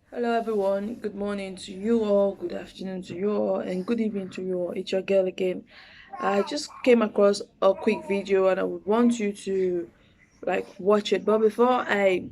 Hello, everyone. Good morning to you all, good afternoon to you all, and good evening to you all. It's your girl again. I just came across a quick video and I would want you to watch it. But before I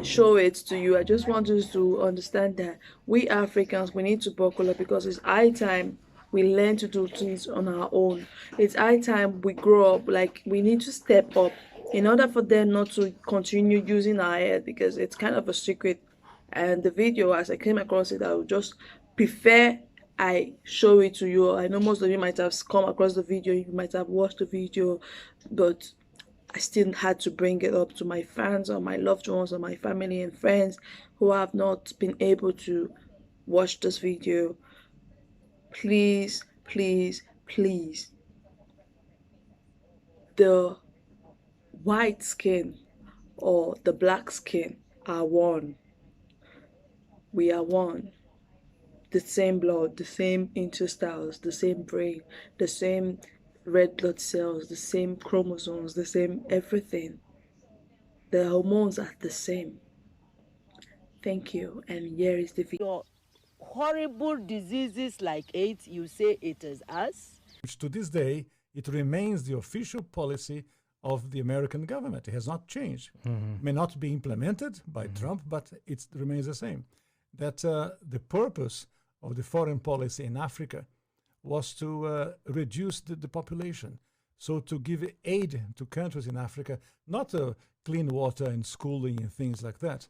show it to you, I just want us to understand that we Africans we need to buckle up because it's high time we learn to do things on our own. It's high time we grow up. Like we need to step up in order for them not to continue using our head because it's kind of a secret. And the video, as I came across it, I would just prefer I show it to you. I know most of you might have come across the video, you might have watched the video, but I still had to bring it up to my fans or my loved ones or my family and friends who have not been able to watch this video. Please, please, please. The white skin or the black skin are one. We are one. The same blood, the same intestines, the same brain, the same red blood cells, the same chromosomes, the same everything. The hormones are the same. Thank you. And here is the video. Your horrible diseases like AIDS, you say it is us? Which to this day, it remains the official policy of the American government. It has not changed. It may not be implemented by Trump, but it remains the same. That the purpose of the foreign policy in Africa was to reduce the population. So to give aid to countries in Africa, not clean water and schooling and things like that.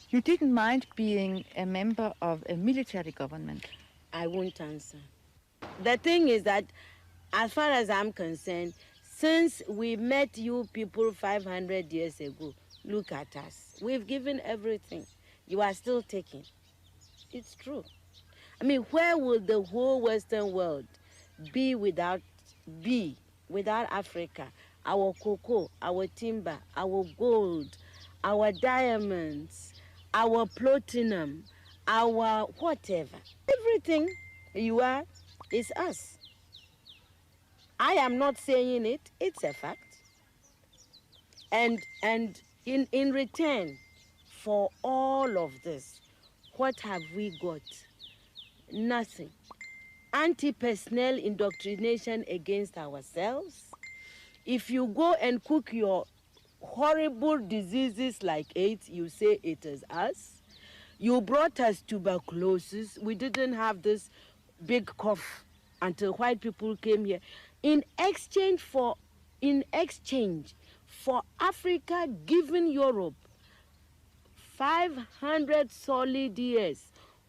You didn't mind being a member of a military government? I won't answer. The thing is that, as far as I'm concerned, since we met you people 500 years ago, look at us. We've given everything. You are still taking. It's true. I mean, where would the whole Western world be without Africa? Our cocoa, our timber, our gold, our diamonds, our platinum, our whatever. Everything you are is us. I am not saying it, it's a fact. And in return for all of this, what have we got? Nothing. Anti-personnel indoctrination against ourselves. If you go and cook your horrible diseases like AIDS, you say it is us. You brought us tuberculosis. We didn't have this big cough until white people came here. In exchange for Africa giving Europe 500 solid years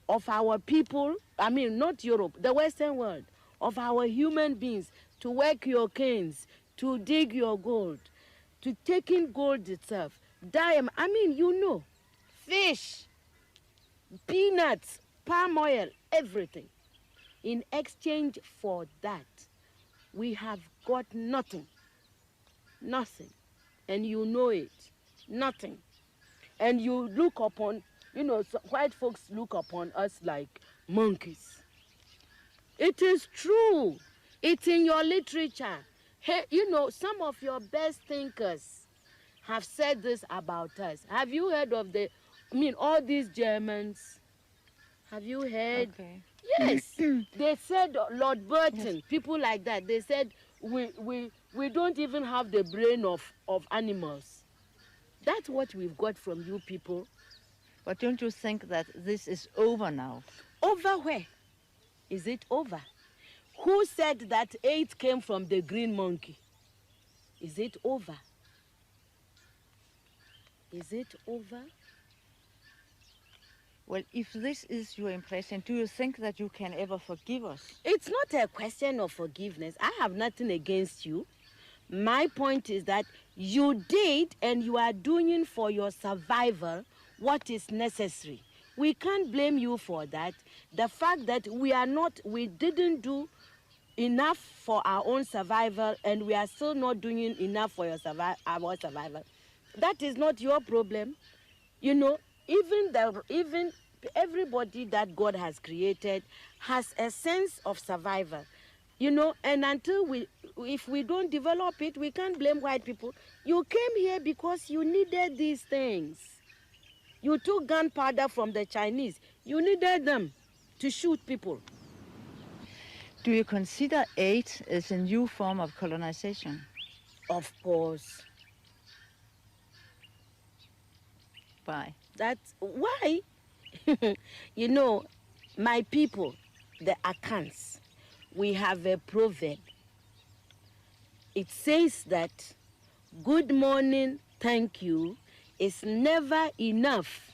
of our people, I mean not Europe, the Western world, of our human beings to work your canes, to dig your gold, to take in gold itself, diamond, I mean, you know, fish, peanuts, palm oil, everything. In exchange for that, we have got nothing. Nothing. And you know it. Nothing. And you look upon, white folks look upon us like monkeys. It is true. It's in your literature. Hey, some of your best thinkers have said this about us. Have you heard of all these Germans? Have you heard? Okay. Yes. They said Lord Burton, yes. People like that, they said we don't even have the brain of animals. That's what we've got from you people. But don't you think that this is over now? Over where? Is it over? Who said that AIDS came from the green monkey? Is it over? Is it over? Well, if this is your impression, do you think that you can ever forgive us? It's not a question of forgiveness. I have nothing against you. My point is that you did and you are doing for your survival what is necessary. We can't blame you for that. The fact that we didn't do enough for our own survival and we are still not doing enough for our survival, that is not your problem. Even everybody that God has created has a sense of survival. And if we don't develop it, we can't blame white people. You came here because you needed these things. You took gunpowder from the Chinese. You needed them to shoot people. Do you consider aid as a new form of colonization? Of course. Why? That's why, you know, my people, the Akans, we have a proverb. It says that good morning, thank you is never enough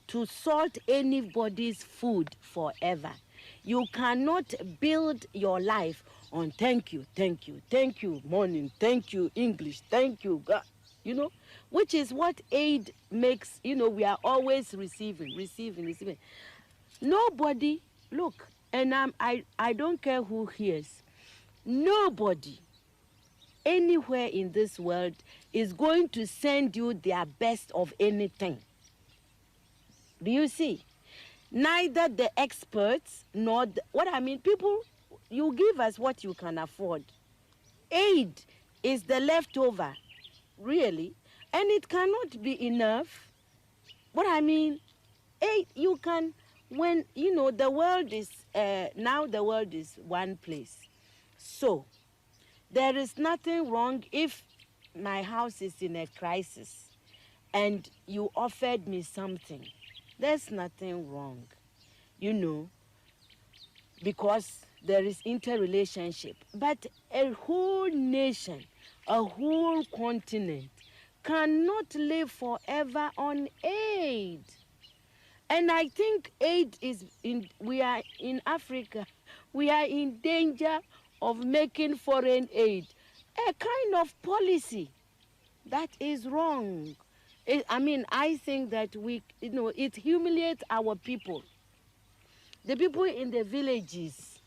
to salt anybody's food forever. You cannot build your life on thank you, morning, thank you, English, thank you, God, you know, which is what aid makes, you know, we are always receiving. Nobody, look, and I don't care who hears, nobody anywhere in this world is going to send you their best of anything. Do you see? Neither the experts nor what I mean, people, you give us what you can afford. Aid is the leftover, really, and it cannot be enough. What I mean, aid, you can, when, you know, the world is, now the world is one place. So, there is nothing wrong if my house is in a crisis and you offered me something. There's nothing wrong, you know, because there is interrelationship. But a whole nation, a whole continent cannot live forever on aid. And I think aid is we are in Africa, we are in danger of making foreign aid a kind of policy that is wrong. I think that it humiliates our people. The people in the villages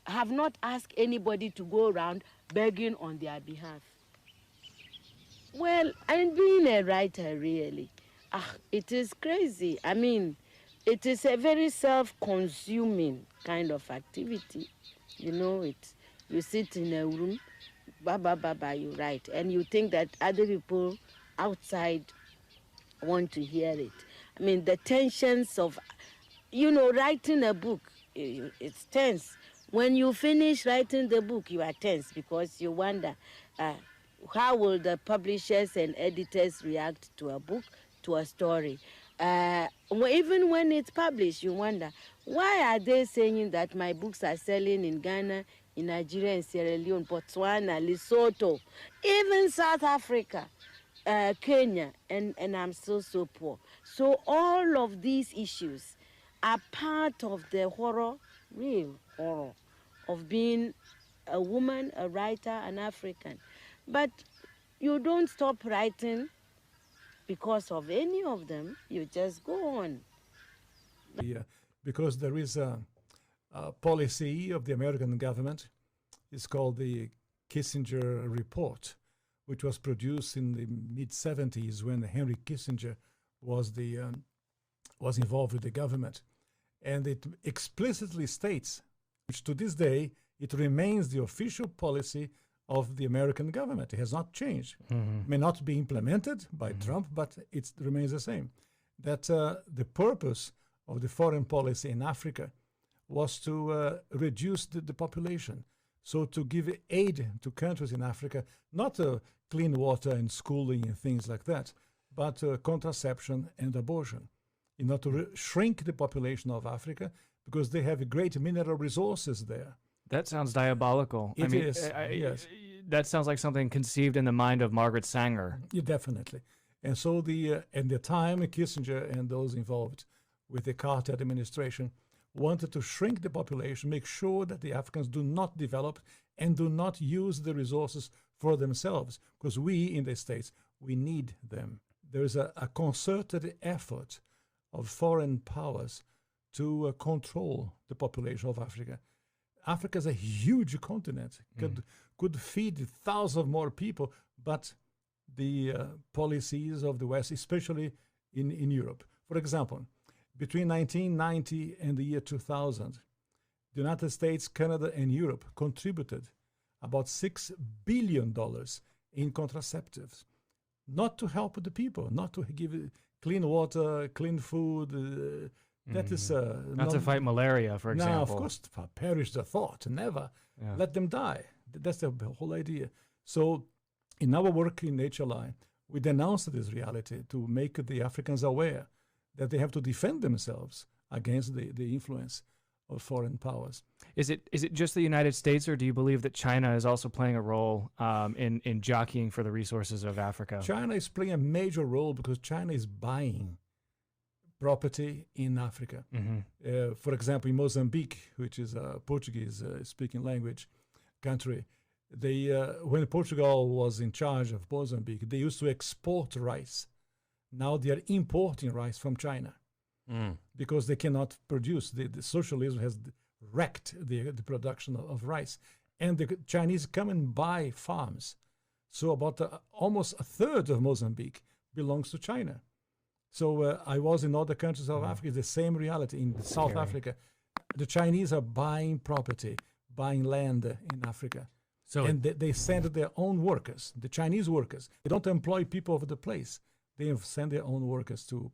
have not asked anybody to go around begging on their behalf. Well, and being a writer, really, it is crazy. I mean, it is a very self-consuming kind of activity. You know, you sit in a room, you write, and you think that other people outside want to hear it. I mean, the tensions of, you know, writing a book, it's tense. When you finish writing the book, you are tense because you wonder, how will the publishers and editors react to a book, to a story? Even when it's published, you wonder, why are they saying that my books are selling in Ghana, in Nigeria, in Sierra Leone, Botswana, Lesotho, even South Africa, Kenya, and I'm still so poor? So all of these issues are part of the horror, real horror, of being a woman, a writer, an African. But you don't stop writing because of any of them. You just go on. Because there is a policy of the American government. It's called the Kissinger Report, which was produced in the mid-70s when Henry Kissinger was involved with the government. And it explicitly states, which to this day, it remains the official policy of the American government. It has not changed. It may not be implemented by Trump, but it remains the same. That the purpose of the foreign policy in Africa was to reduce the population. So to give aid to countries in Africa, not clean water and schooling and things like that, but contraception and abortion, in order to shrink the population of Africa because they have great mineral resources there. That sounds diabolical. It is, yes. That sounds like something conceived in the mind of Margaret Sanger. Yeah, definitely. And so at the time, Kissinger and those involved with the Carter administration wanted to shrink the population, make sure that the Africans do not develop and do not use the resources for themselves, because we in the States, we need them. There is a concerted effort of foreign powers to control the population of Africa. Africa is a huge continent, could feed thousands more people, but the policies of the West, especially in Europe. For example, between 1990 and the year 2000, the United States, Canada, and Europe contributed about $6 billion in contraceptives, not to help the people, not to clean water, clean food. That is Not to fight malaria, for example. No, of course, perish the thought. Never let them die. That's the whole idea. So, in our work in HLI, we denounced this reality to make the Africans aware that they have to defend themselves against the influence of foreign powers. Is it just the United States, or do you believe that China is also playing a role in jockeying for the resources of Africa? China is playing a major role because China is buying property in Africa. For example, in Mozambique, which is a Portuguese-speaking language country, they when Portugal was in charge of Mozambique, they used to export rice. Now they are importing rice from China because they cannot produce. The socialism has wrecked the production of rice. And the Chinese come and buy farms. So about almost a third of Mozambique belongs to China. So I was in other countries of Africa, the same reality. In South Africa, the Chinese are buying property, buying land in Africa. And they send their own workers, the Chinese workers. They don't employ people of the place. They send their own workers to